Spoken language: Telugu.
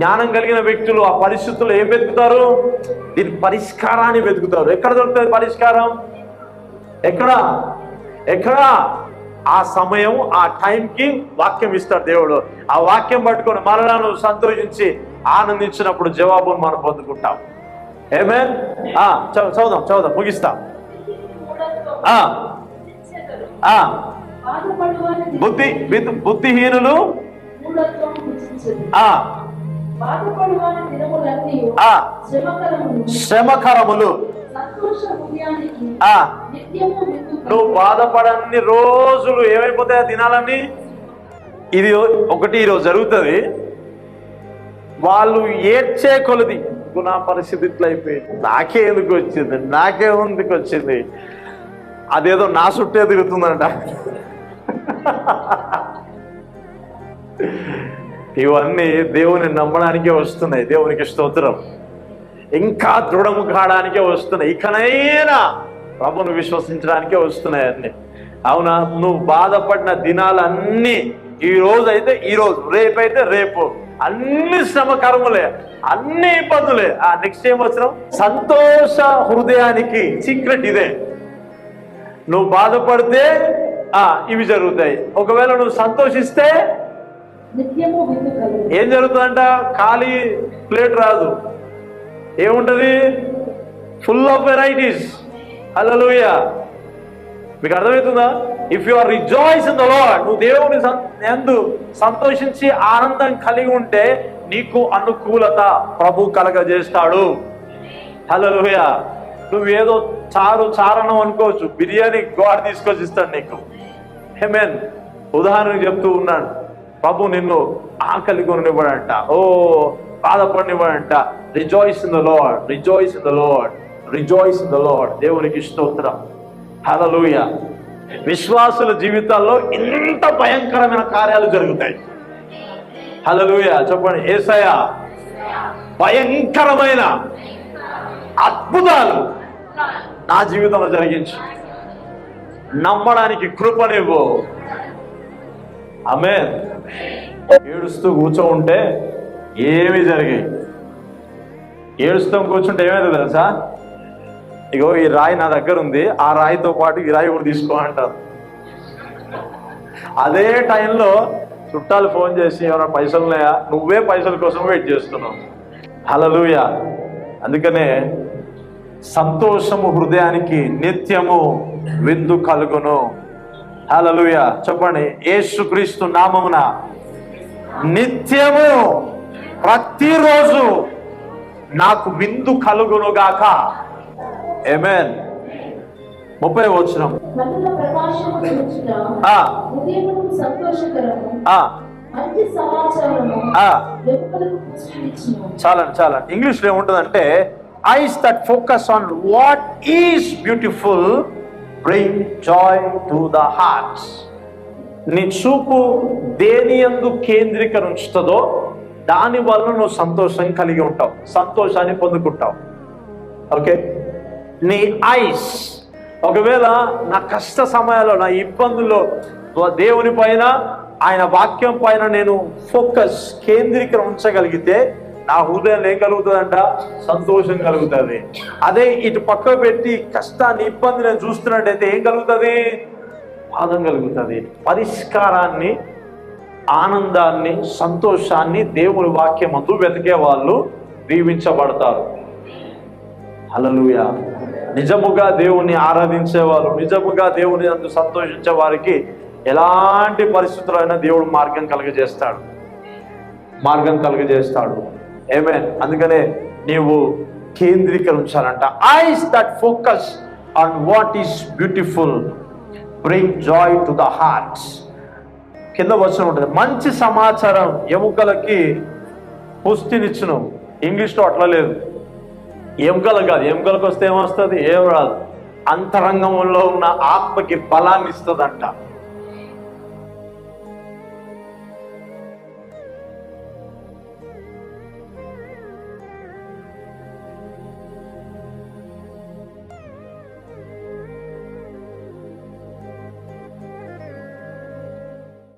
జ్ఞానం కలిగిన వ్యక్తులు ఆ పరిస్థితుల్లో ఏం వెతుకుతారు? దీని పరిష్కారాన్ని వెతుకుతారు. ఎక్కడ దొరుకుతుంది పరిష్కారం? ఎక్కడ ఆ సమయం, ఆ టైంకి వాక్యం ఇస్తాడు దేవుడు. ఆ వాక్యం పట్టుకొని మరలా నువ్వు సంతోషించి ఆనందించినప్పుడు జవాబును మనం పొందుకుంటాం. ఆమేన్. చదువుదాం ముగిస్తాం. బుద్ధిహీనులు శ్రమకరములు. నువ్వు బాధపడన్ని రోజులు ఏమైపోతాయి దినాలన్నీ? ఇది ఒకటి ఈరోజు జరుగుతుంది. వాళ్ళు ఏడ్చే కొలది నా పరిస్థితి ఇట్లా అయిపోయింది, నాకే ఎందుకు వచ్చింది, అదేదో నా చుట్టే తిరుగుతుందంట. ఇవన్నీ దేవుని నమ్మడానికే వస్తున్నాయి. దేవునికి స్తోత్రం. ఇంకా దృఢము కావడానికే వస్తున్నాయి. ఇకనైనా ప్రభువును విశ్వసించడానికే వస్తున్నాయి అన్ని. అవునా? నువ్వు బాధపడిన దినాలన్నీ ఈ రోజు అయితే ఈ రోజు, రేపైతే రేపు, అన్ని శ్రమకరములే, అన్ని ఇబ్బందులే. నెక్స్ట్ ఏం వచ్చిన సంతోష హృదయానికి సీక్రెట్ ఇదే. నువ్వు బాధపడితే ఇవి జరుగుతాయి. ఒకవేళ నువ్వు సంతోషిస్తే ఏం జరుగుతుందంట? ఖాళీ ప్లేట్ రాదు, ఏముంటది? Full of varieties. హల్లెలూయా. మీకు అర్థమవుతుందా? If you are rejoice in the lord, నువ్వు దేవుని యందు సంతోషించి ఆనందం కలిగి ఉంటే నీకు అనుకూలత ప్రభు కలగజేస్తాడు. హల్లెలూయా. నువ్వేదో చారణం అనుకోవచ్చు, బిర్యానీ గాడ్ తీసుకొచ్చి ఇస్తాడు నీకు. ఆమేన్. ఉదాహరణకు చెప్తూ ఉన్నాను, ప్రభు నిన్ను ఆకలి కొనివ్వడంట, బాధపడినివ్వడంట. Rejoice in the lord, rejoice in the lord, rejoice in the lord. దేవునికి స్తోత్రం. హల్లెలూయా. విశ్వాసుల జీవితాల్లో ఇంత భయంకరమైన కార్యాలు జరుగుతాయి. హల్లెలూయా. చెప్పండి. యేసయ్య భయంకరమైన అద్భుతాలు నా జీవితంలో జరిగించు, నమ్మడానికి కృపనివ్వు. ఆమేన్. ఏడుస్తూ కూర్చో ఉంటే ఏమి జరిగాయి? ఏడుస్తూ కూర్చుంటే ఏమైంది తెలుసా? ఇగో ఈ రాయి నా దగ్గర ఉంది, ఆ రాయితో పాటు ఈ రాయి కూడా తీసుకో అంటారు. అదే టైంలో చుట్టాలు ఫోన్ చేసి ఏమైనా పైసలు ఉన్నాయా, నువ్వే పైసల కోసం వెయిట్ చేస్తున్నావు. హల్లెలూయా. అందుకనే సంతోషము హృదయానికి నిత్యము విందు కలుగును. హల్లెలూయా. చెప్పండి. యేసుక్రీస్తు నామమున నిత్యము ప్రతిరోజు నాకు విందు కలుగును గాక. ఆమేన్. 30వ వచనం. చాలండి. ఇంగ్లీష్ లో ఏముంటుందంటే, eyes that focus on what is beautiful bring joy to the heart. నీ చూపు దేని యందు కేంద్రీకరించుతుందో దాని వల్ల నువ్వు సంతోషం కలిగి ఉంటావు, సంతోషాన్ని పొందుకుంటావు. ఓకే. నీ ఐస్ ఒకవేళ నా కష్ట సమయాల్లో, నా ఇబ్బందుల్లో దేవుని పైన, ఆయన వాక్యం పైన నేను ఫోకస్ కేంద్రీకరించగలిగితే నా హృదయం ఏం కలుగుతుందంట? సంతోషం కలుగుతుంది. అదే ఇటు పక్క పెట్టి కష్టాన్ని, ఇబ్బంది నేను చూస్తున్నట్టయితే ఏం కలుగుతుంది? బాధం కలుగుతుంది. పరిష్కారాన్ని, ఆనందాన్ని, సంతోషాన్ని దేవుని వాక్యం అందు వెతికే వాళ్ళు దీవించబడతారు. హల్లెలూయా. నిజముగా దేవుని ఆరాధించేవారు, నిజముగా దేవుని అందు సంతోషించే వారికి ఎలాంటి పరిస్థితులైనా దేవుడు మార్గం కలుగజేస్తాడు. ఆమేన్. అందుకనే నీవు కేంద్రీకరించాలంట. Eyes that focus on what is beautiful bring joy to the hearts. కింద వచనం ఉంటుంది, మంచి సమాచారం ఎముకలకి పుష్టినిచ్చును. ఇంగ్లీష్లో అట్లా లేదు. ఎముకలకు కాదు, ఎముకలకు వస్తే ఏమొస్తుంది? ఏం రాదు. అంతరంగంలో ఉన్న ఆత్మకి బలాన్ని ఇస్తుందంట.